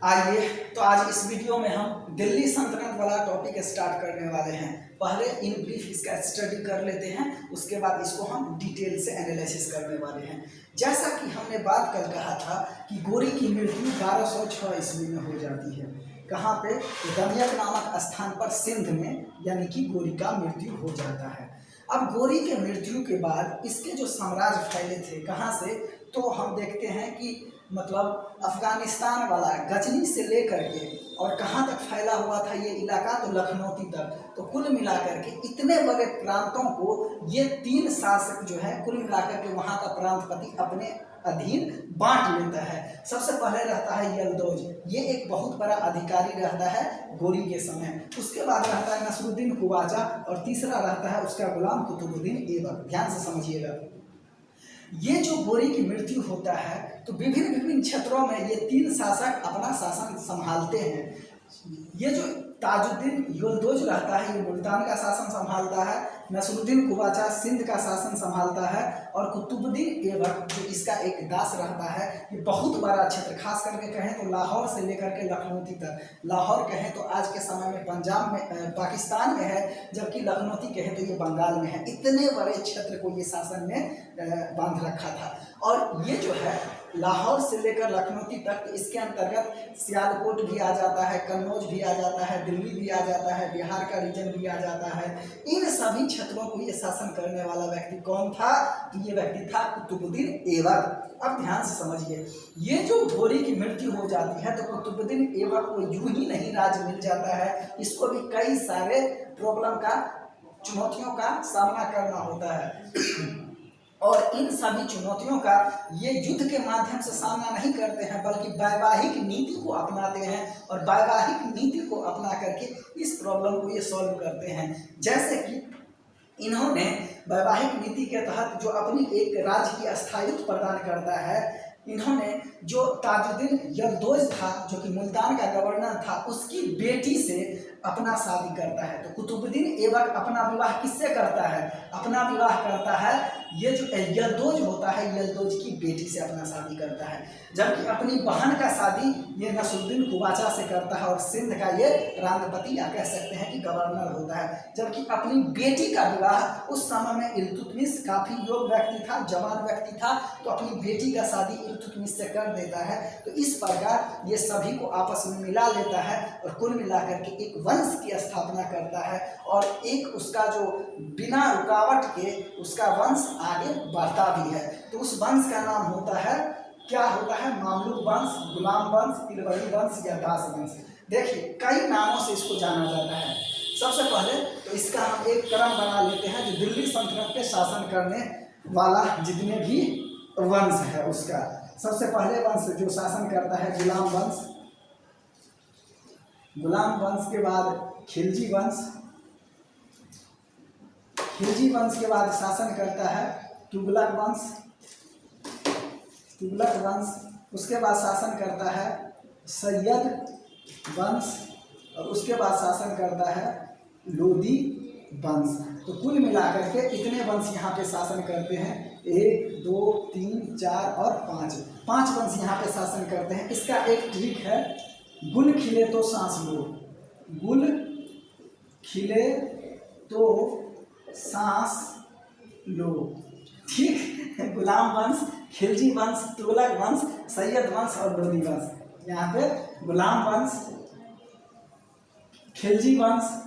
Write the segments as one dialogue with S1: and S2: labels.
S1: आइए तो आज इस वीडियो में हम दिल्ली सल्तनत वाला टॉपिक स्टार्ट करने वाले हैं। पहले इन ब्रीफ इसका स्टडी कर लेते हैं, उसके बाद इसको हम डिटेल से एनालिसिस करने वाले हैं। जैसा कि हमने बात कल कहा था कि गोरी की मृत्यु 1206 ईस्वी में हो जाती है। कहाँ पे? दमियत नामक स्थान पर सिंध में, यानी कि गोरी का मृत्यु हो जाता है। अब गोरी के मृत्यु के बाद इसके जो साम्राज्य फैले थे कहाँ से, तो हम देखते हैं कि मतलब अफगानिस्तान वाला गजनी से लेकर के और कहाँ तक फैला हुआ था ये इलाका, तो लखनऊ तक। तो कुल मिलाकर के इतने बड़े प्रांतों को ये तीन शासक जो है कुल मिलाकर के वहाँ का प्रांतपति अपने अधीन बांट लेता है। सबसे पहले रहता है यल्दौज, ये एक बहुत बड़ा अधिकारी रहता है गोरी के समय। उसके बाद रहता है नसरुद्दीन खुवाजा और तीसरा रहता है उसका गुलाम कुतुबुद्दीन ऐबक। ध्यान से समझिएगा, ये जो गोरी की मृत्यु होता है तो विभिन्न विभिन्न क्षेत्रों में ये तीन शासक अपना शासन संभालते हैं। ये जो ताजुद्दीन यल्दौज रहता है ये मुल्तान का शासन संभालता है, नसरुद्दीन खुवाजा सिंध का शासन संभालता है और कुतुबुद्दीन ऐबक जो इसका एक दास रहता है। ये बहुत बड़ा क्षेत्र, खास करके कहें तो लाहौर से लेकर के लखनऊ तक। लाहौर कहें तो आज के समय में पंजाब में पाकिस्तान में है, जबकि लखनऊ कहें तो ये बंगाल में है। इतने बड़े क्षेत्र को ये शासन ने बांध रखा था। और ये जो है लाहौर से लेकर लखनऊ तक, इसके अंतर्गत सियालकोट भी आ जाता है, कन्नौज भी आ जाता है, दिल्ली भी आ जाता है, बिहार का रीजन भी आ जाता है। इन सभी क्षेत्रों को ये शासन करने वाला व्यक्ति कौन था? तो ये व्यक्ति था कुतुबुद्दीन ऐबक। अब ध्यान से समझिए, ये जो गोरी की मृत्यु हो जाती है तो कुतुबुद्दीन ऐबक को यूं ही नहीं राज्य मिल जाता है, इसको भी कई सारे प्रॉब्लम का, चुनौतियों का सामना करना होता है। और इन सभी चुनौतियों का ये युद्ध के माध्यम से सामना नहीं करते हैं, बल्कि वैवाहिक नीति को अपनाते हैं और वैवाहिक नीति को अपना करके इस प्रॉब्लम को ये सॉल्व करते हैं। जैसे कि इन्होंने वैवाहिक नीति के तहत जो अपनी एक राज्य की स्थायित्व प्रदान करता है, इन्होंने जो ताजुद्दीन यल्दौज था जो कि मुल्तान का गवर्नर था, उसकी बेटी से अपना शादी करता है। तो कुतुबुद्दीन ऐबक अपना विवाह किससे करता है? अपना विवाह करता है ये जो यल्दौज होता है, यल्दौज की बेटी से अपना शादी करता है। जबकि अपनी बहन का शादी ये नसरुद्दीन खुवाजा से करता है और सिंध का ये प्रांतपति या कह सकते हैं कि गवर्नर होता है। जबकि अपनी बेटी का विवाह उस समय में इल्तुतमिश काफ़ी योग्य व्यक्ति था, जवान व्यक्ति था, तो अपनी बेटी का शादी इल्तुतमिश से कर देता है। तो इस प्रकार ये सभी को आपस में मिला लेता है और कुल मिलाकर के एक वंश की स्थापना करता है और एक उसका जो बिना रुकावट के उसका वंश आगे बढ़ता भी है। तो उस वंश का नाम होता है, क्या होता है? मामलुक वंश, गुलाम वंश, तिलवरी वंश या दास वंश। देखिए कई नामों से इसको जाना जाता है। सबसे पहले तो इसका हम एक क्रम बना लेते हैं जो दिल्ली सल्तनत पे शासन करने वाला जितने भी वंश है उसका। सबसे पहले वंश जो शासन करता है गुलाम वंश, गुलाम वंश के बाद खिलजी वंश, खिलजी वंश के बाद शासन करता है तुगलक वंश, तुगलक वंश। उसके बाद शासन करता है सैयद वंश और उसके बाद शासन करता है लोदी वंश। तो कुल मिलाकर के इतने वंश यहाँ पे शासन करते हैं। 1 2 3 4 और 5 वंश यहाँ पे शासन करते हैं। इसका एक ट्रिक है, गुल खिले तो सांस लो, गुल खिले तो सांस लो। ठीक, गुलाम वंश, खिलजी वंश, तुगलक वंश, सैयद वंश और लोदी वंश। यहाँ पे गुलाम वंश, खिलजी वंश,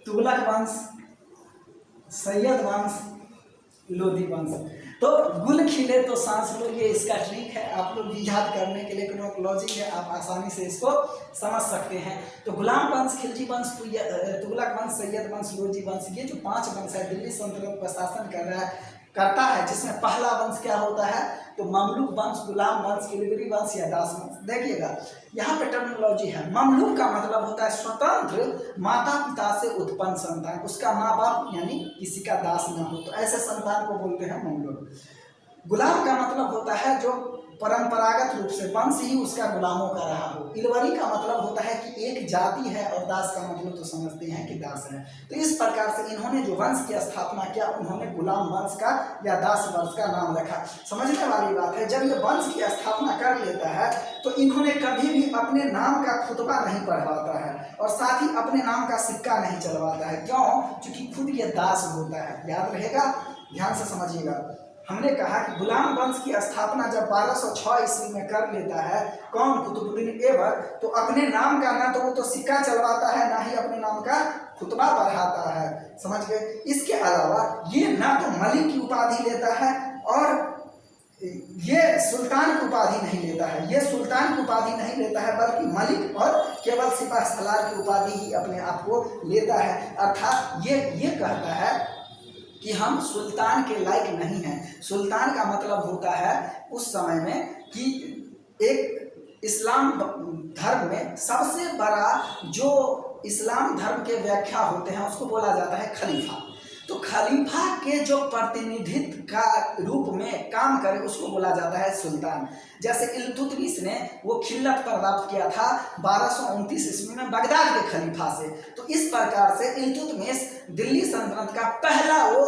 S1: तुगलक वंश, सैयद वंश, लोदी वंश। तो गुल खिले तो सांस लो, ये इसका ट्रिक है। आप लोग भी याद करने के लिए क्रोनोलॉजी है, आप आसानी से इसको समझ सकते हैं। तो गुलाम वंश, खिलजी वंश, तुगलक वंश, सैयद वंश, लोदी वंश, ये जो 5 वंश है दिल्ली सल्तनत पर शासन करता है, जिसमें पहला वंश क्या होता है? तो ममलुक वंश, गुलाम वंश, तिलवरी वंश या दास वंश। देखिएगा यहाँ पे टर्मिनोलॉजी है। ममलुक का मतलब होता है स्वतंत्र माता पिता से उत्पन्न संतान, उसका माँ बाप यानी किसी का दास ना हो, तो ऐसे संतान को बोलते हैं ममलुक। गुलाम का मतलब होता है जो परंपरागत रूप से वंश ही उसका गुलामों का रहा हो। इलवरी का मतलब होता है कि एक जाति है और दास का मतलब तो समझते हैं कि दास है। तो इस प्रकार से इन्होंने जो वंश की स्थापना किया उन्होंने गुलाम वंश का या दास वंश का नाम रखा। समझने वाली बात है, जब ये वंश की स्थापना कर लेता है तो इन्होंने कभी भी अपने नाम का खुतबा नहीं पढ़वाता है और साथ ही अपने नाम का सिक्का नहीं चलवाता है। क्यों? क्योंकि खुद ये दास होता है। याद रहेगा, ध्यान से समझिएगा। हमने कहा कि गुलाम वंश की स्थापना जब 1206 ईस्वी में कर लेता है कौन? कुतुबुद्दीन ऐबक, तो अपने नाम का ना तो वो तो सिक्का चलवाता है ना ही अपने नाम का खुतबा पढ़ाता है। समझ गए? इसके अलावा ये ना तो मलिक की उपाधि लेता है और ये सुल्तान की उपाधि नहीं लेता है। ये सुल्तान की उपाधि नहीं लेता है बल्कि मलिक और केवल सिपह सलार की उपाधि ही अपने आप को लेता है। अर्थात ये कहता है कि हम सुल्तान के लायक नहीं हैं। सुल्तान का मतलब होता है उस समय में कि एक इस्लाम धर्म में सबसे बड़ा जो इस्लाम धर्म के व्याख्या होते हैं उसको बोला जाता है खलीफा। तो खलीफा के जो प्रतिनिधित्व का रूप में काम करे उसको बोला जाता है सुल्तान। जैसे इल्तुतमिश ने वो खिल्लत प्राप्त किया था 1229 ईस्वी में बगदाद के खलीफा से। तो इस प्रकार से इल्तुतमिश दिल्ली सल्तनत का पहला वो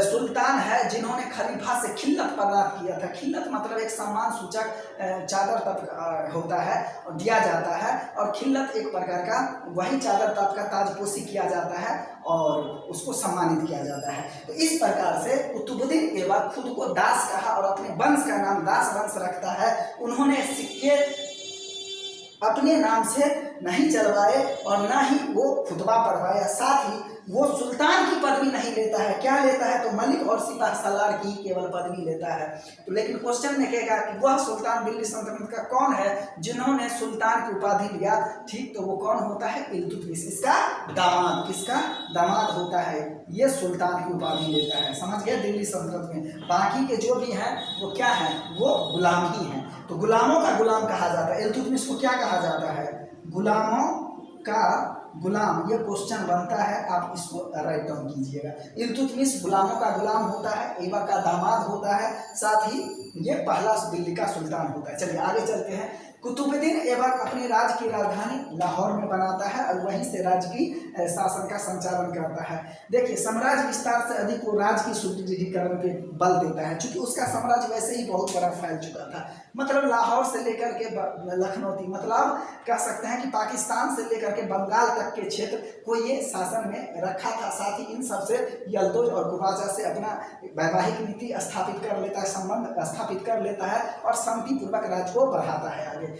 S1: सुल्तान है जिन्होंने खलीफा से खिल्लत प्राप्त किया था। खिल्लत मतलब एक सम्मान सूचक चादर तब होता है और दिया जाता है, और खिल्लत एक प्रकार का वही चादर तब का ताजपोशी किया जाता है और उसको सम्मानित किया जाता है। तो इस प्रकार से कुतुबुद्दीन ऐबक खुद को दास कहा और अपने वंश का नाम दास वंश रखता है। उन्होंने सिक्के अपने नाम से नहीं चलवाए और ना ही वो खुतबा पढ़वाया। साथ ही वो सुल्तान की पदवी नहीं लेता है। क्या लेता है? तो मलिक और सिपह सलार की केवल पदवी लेता है। तो लेकिन क्वेश्चन में कहेगा कि वह सुल्तान दिल्ली सल्तनत का कौन है जिन्होंने सुल्तान की उपाधि लिया? ठीक, तो वो कौन होता है? इल्तुतमिश, इसका दामाद। किसका दामाद होता है? ये सुल्तान की उपाधि लेता है। समझ गए? दिल्ली सल्तनत में बाकी के जो भी हैं वो क्या है? वो गुलाम ही हैं। तो गुलामों का गुलाम कहा जाता है। इल्तुतमिश को क्या कहा जाता है? गुलामों का गुलाम। ये क्वेश्चन बनता है, आप इसको राइट डाउन कीजिएगा। इल्तुतमिश गुलामों का गुलाम होता है, ऐबक का दामाद होता है, साथ ही ये पहला दिल्ली का सुल्तान होता है। चलिए आगे चलते हैं। कुतुबुद्दीन ऐबक अपने राज्य की राजधानी लाहौर में बनाता है और वहीं से राज्य की शासन का संचालन करता है। देखिए, साम्राज्य विस्तार से अधिक वो राज्य की सुदृढ़ीकरण पे बल देता है, क्योंकि उसका साम्राज्य वैसे ही बहुत बड़ा फैल चुका था। मतलब लाहौर से लेकर के लखनऊ, मतलब कह सकते हैं कि पाकिस्तान से लेकर के बंगाल तक के क्षेत्र को ये शासन में रखा था। साथ ही इन सबसे यल्दौज और कुबाचा से अपना वैवाहिक नीति स्थापित कर लेता है, संबंध स्थापित कर लेता है और शांति पूर्वक राज्य को बढ़ाता है आगे।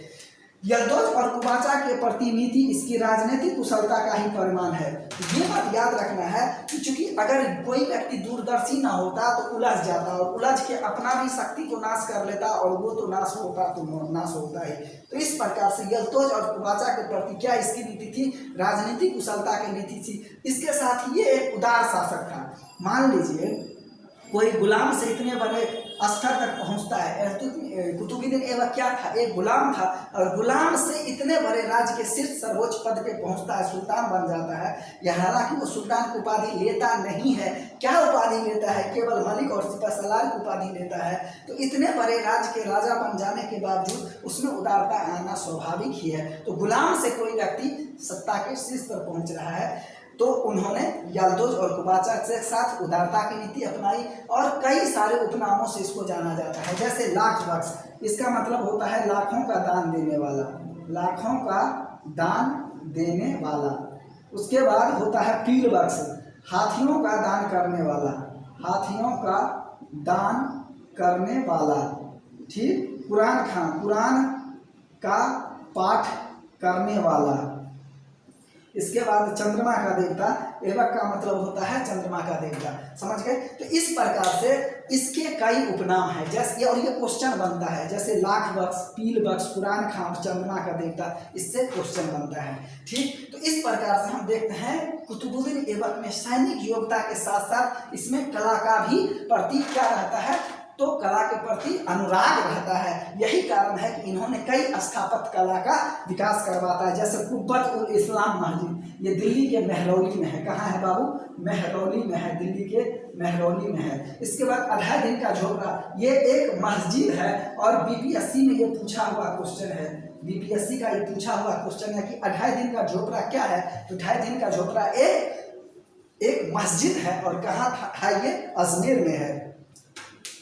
S1: यल्दौज और कुबाचा के प्रति नीति इसकी राजनीतिक कुशलता का ही परिमाण है। ये बात याद रखना है कि चूंकि अगर कोई व्यक्ति दूरदर्शी ना होता तो उलझ जाता और उलझ के अपना भी शक्ति को नाश कर लेता और वो तो नाश होता तो नाश होता है। तो इस प्रकार से यल्दौज और कुबाचा के प्रति क्या इसकी नीति थी? राजनीतिक कुशलता की नीति थी। इसके साथ ये एक उदार शासक था। मान लीजिए कोई गुलाम से इतने बड़े स्तर तक पहुंचता है। कुतुबुद्दीन ऐबक क्या था? एक गुलाम था और गुलाम से इतने बड़े राज्य के शीर्ष सर्वोच्च पद पे पहुंचता है, सुल्तान बन जाता है। यह हालांकि वो सुल्तान की उपाधि लेता नहीं है। क्या उपाधि लेता है? केवल मलिक और सिपह सलार की उपाधि लेता है। तो इतने बड़े राज्य के राजा बन जाने के बावजूद उसमें उदारता आना स्वाभाविक ही है। तो गुलाम से कोई व्यक्ति सत्ता के शीर्ष पर पहुंच रहा है तो उन्होंने यल्दौज और कुबाचा के साथ उदारता की नीति अपनाई और कई सारे उपनामों से इसको जाना जाता है। जैसे लाख बख्श, इसका मतलब होता है लाखों का दान देने वाला, लाखों का दान देने वाला। उसके बाद होता है पील बख्श, हाथियों का दान करने वाला, हाथियों का दान करने वाला। ठीक। कुरान खां, कुरान का पाठ करने वाला। इसके बाद चंद्रमा का देवता, ऐबक का मतलब होता है चंद्रमा का देवता। समझ गए? तो इस प्रकार से इसके कई उपनाम हैं। जैसे और ये क्वेश्चन बनता है, जैसे लाख बख्श, पील बख्श, कुरान खां, चंद्रमा का देवता, इससे क्वेश्चन बनता है। ठीक। तो इस प्रकार से हम देखते हैं कुतुबुद्दीन ऐबक में सैनिक योग्यता के साथ साथ इसमें कला का भी प्रतीक क्या रहता है? तो कला के प्रति अनुराग रहता है। यही कारण है कि इन्होंने कई स्थापत्य कला का विकास करवाता है। जैसे कुब्बत उल इस्लाम मस्जिद, ये दिल्ली के मेहरौली में है। कहाँ है बाबू? मेहरौली में है, दिल्ली के मेहरौली में है। इसके बाद अढ़ाई दिन का झोपड़ा, ये एक मस्जिद है और बीपीएससी में ये पूछा हुआ क्वेश्चन है। बीपीएससी का ये पूछा हुआ क्वेश्चन है कि अढ़ाई दिन का झोपड़ा क्या है? तो अढ़ाई दिन का झोपड़ा एक मस्जिद है और कहाँ था ये? अजमेर में है।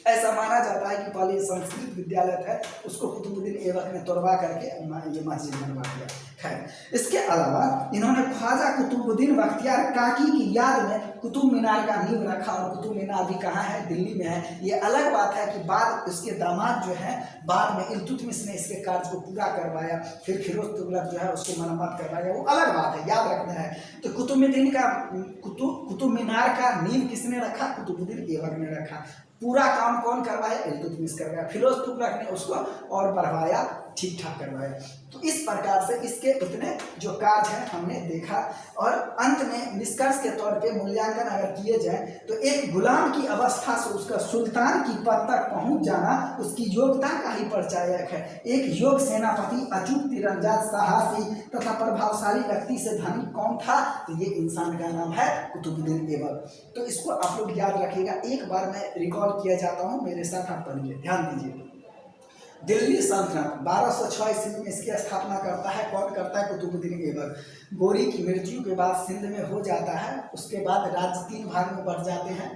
S1: ऐसा माना जाता है कि पहले संस्कृत विद्यालय था, उसको कुतुबुद्दीन ऐबक ने तोड़वा करके ये मस्जिद बनवा दिया। खैर, इसके अलावा इन्होंने ख्वाजा कुतुबुद्दीन बख्तियार काकी की याद में कुतुब मीनार का नींव रखा और कुतुब मीनार भी कहाँ है? दिल्ली में है। ये अलग बात है कि बाद उसके दामाद जो है बाद में इल्तुतमिश ने इसके कार्य को पूरा करवाया, फिर फिरोज तुगलक जो है उसको मरम्मत करवाया, वो अलग बात है, याद रखना है। तो कुतुब मीनार का नींव किसने रखा? कुतुबुद्दीन ऐबक ने रखा। पूरा काम कौन करवाया? इल्तुतमिश करवाया। फिरोज तुगलक ने उसको और बढ़वाया, ठीक ठाक करवाया। तो इस प्रकार से इसके इतने जो कार्य हैं हमने देखा। और अंत में निष्कर्ष के तौर पे मूल्यांकन अगर किए जाए तो एक गुलाम की अवस्था से उसका सुल्तान की पद तक पहुंच जाना उसकी योग्यता का ही परिचायक है। एक योग सेनापति, अचूक तीरंदाज, साहसी तथा प्रभावशाली व्यक्ति से धनी कौन था? तो ये इंसान का नाम है कुतुबुद्दीन ऐबक। तो इसको आप लोग याद रखिएगा। एक बार मैं रिकॉल किया जाता हूँ, मेरे साथ आप पढ़िए, ध्यान दीजिए। दिल्ली सल्तनत 1206 ईस्वी में इसकी स्थापना करता है कौन? करता है कुतुबुद्दीन ऐबक। गोरी की मृत्यु के बाद सिंध में हो जाता है। उसके बाद राज्य 3 भाग में बढ़ जाते हैं,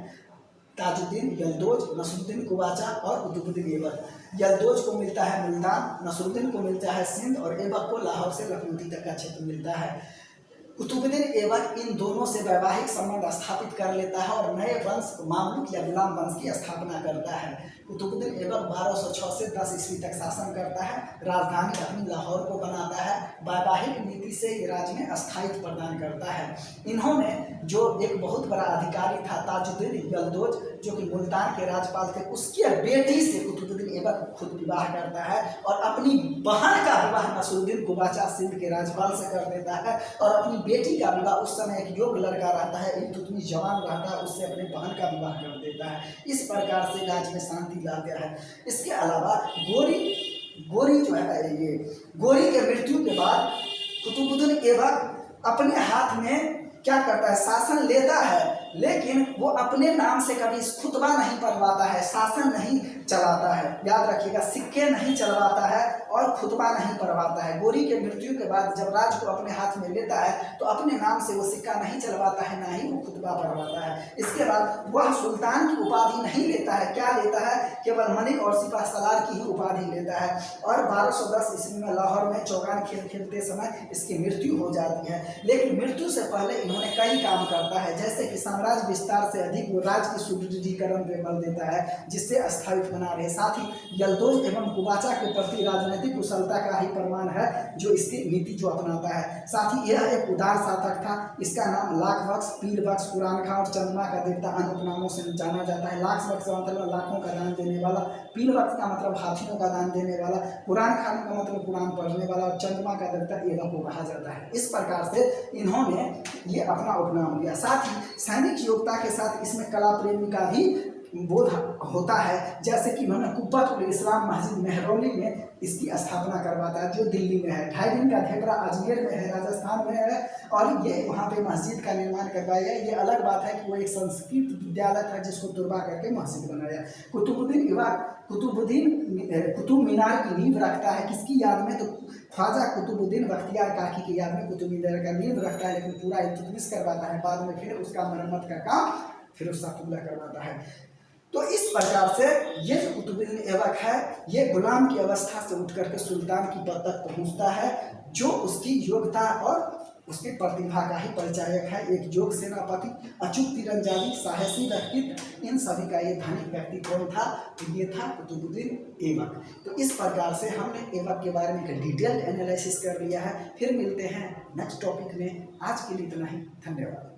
S1: ताजुद्दीन, यलदौज, नसरुद्दीन कुबाचा और कुतुबुद्दीन ऐबक। यलदौज को मिलता है मुल्तान, नसरुद्दीन को मिलता है सिंध और ऐबक को लाहौर से लखनऊ तक का क्षेत्र मिलता है। कुतुबुद्दीन ऐबक इन दोनों से वैवाहिक संबंध स्थापित कर लेता है और नए वंश मामलुक या गुलाम वंश की स्थापना करता है। कुतुबुद्दीन ऐबक 1206 से 10 ईस्वी तक शासन करता है। राजधानी अपनी लाहौर को बनाता है। वैवाहिक नीति से राज्य में स्थायित्व प्रदान करता है। इन्होंने जो एक बहुत बड़ा अधिकारी था ताजुद्दीन यलदौज, जो कि मुल्तान के राज्यपाल थे, उसकी बेटी से कुतुबुद्दीन ऐबक खुद विवाह करता है और अपनी बहन का विवाह नसरुद्दीन कुबाचा सिंध के राज्यपाल से कर देता है और अपनी बेटी का विवाह, उस समय एक योग्य लड़का रहता है, इल्तुतमिश जवान रहता है, उससे अपने बहन का विवाह कर देता है। इस प्रकार से राज्य में शांति ला गया है। इसके अलावा गोरी जो है, ये गोरी के मृत्यु के बाद कुतुबुद्दीन ऐबक अपने हाथ में क्या करता है? शासन लेता है, लेकिन वो अपने नाम से कभी खुतबा नहीं पढ़वाता है, शासन नहीं चलाता है। याद रखिएगा, सिक्के नहीं चलवाता है और खुतबा नहीं पढ़वाता है। गोरी के मृत्यु के बाद जब राज को अपने हाथ में लेता है तो अपने नाम से वो सिक्का नहीं चलवाता है, ना ही वो खुतबा पढ़वाता है। इसके बाद वह सुल्तान की उपाधि नहीं लेता है। क्या लेता है? केवल मलिक और सिपाह सलार की ही उपाधि लेता है। और 1210 ईस्वी में लाहौर में चौगान खेलते समय इसकी मृत्यु हो जाती है। लेकिन मृत्यु से पहले इन्होंने कई काम करता है, जैसे कि साम्राज्य विस्तार से अधिक वो राज्य की सुदृढ़ीकरण पे बल देता है, जिससे स्थायित्व बना रहे। साथ ही यलदौज एवं कुबाचा के प्रति राजनीतिक कुशलता का ही प्रमाण है जो इसकी नीति जो अपनाता है। साथ ही यह एक उदार शासक था। इसका नाम लाख बख्श, पीर बख्श, कुरान खां और चंद्रमा का देवता अन्य उपनामों से जाना जाता है। लाख बख्श का मतलब लाखों का दान देने वाला, पीर बख्श का मतलब हाथियों का दान देने वाला, कुरान खां का मतलब कुरान पढ़ने वाला और चंद्रमा का देवता ऐबक को कहा जाता है। इस प्रकार से इन्होंने ये अपना उपनाम लिया। साथ ही सैनिक योग्यता के साथ इसमें कला प्रेमी का भी बोध होता है, जैसे कि इन्होंने कुब्बत उल इस्लाम मस्जिद मेहरौली में इसकी स्थापना करवाता है, जो दिल्ली में है। 2.5 दिन का झोपड़ा अजमेर में है, राजस्थान में है, और ये वहाँ पे मस्जिद का निर्माण करवाया। ये अलग बात है कि वो एक संस्कृत विद्यालय था जिसको तुड़वा करके मस्जिद बनाया। कुतुबुद्दीन ऐबक कुतुब मीनार की नींव रखता है, किसकी याद में? तो ख्वाजा कुतुबुद्दीन बख्तियार काकी की याद में कुतुब मीनार का नींव रखता है, लेकिन पूरा इल्तुतमिश करवाता है। बाद में फिर उसका मरम्मत का काम फिरोज शाह तुगलक करवाता है। तो इस प्रकार से ये जो कुतुबुद्दीन ऐबक है, ये गुलाम की अवस्था से उठ करके सुल्तान की पद तक पहुँचता है, जो उसकी योग्यता और उसकी प्रतिभा का ही परिचायक है। एक योग सेनापति, अचूक तीरंदाजी, साहसी व्यक्तित्व, इन सभी का ये धनिक व्यक्ति कौन था? तो ये था कुतुबुद्दीन ऐबक। तो इस प्रकार से हमने ऐबक के बारे में डिटेल्ड एनालिसिस कर लिया है। फिर मिलते हैं नेक्स्ट टॉपिक में। आज के लिए इतना ही, धन्यवाद।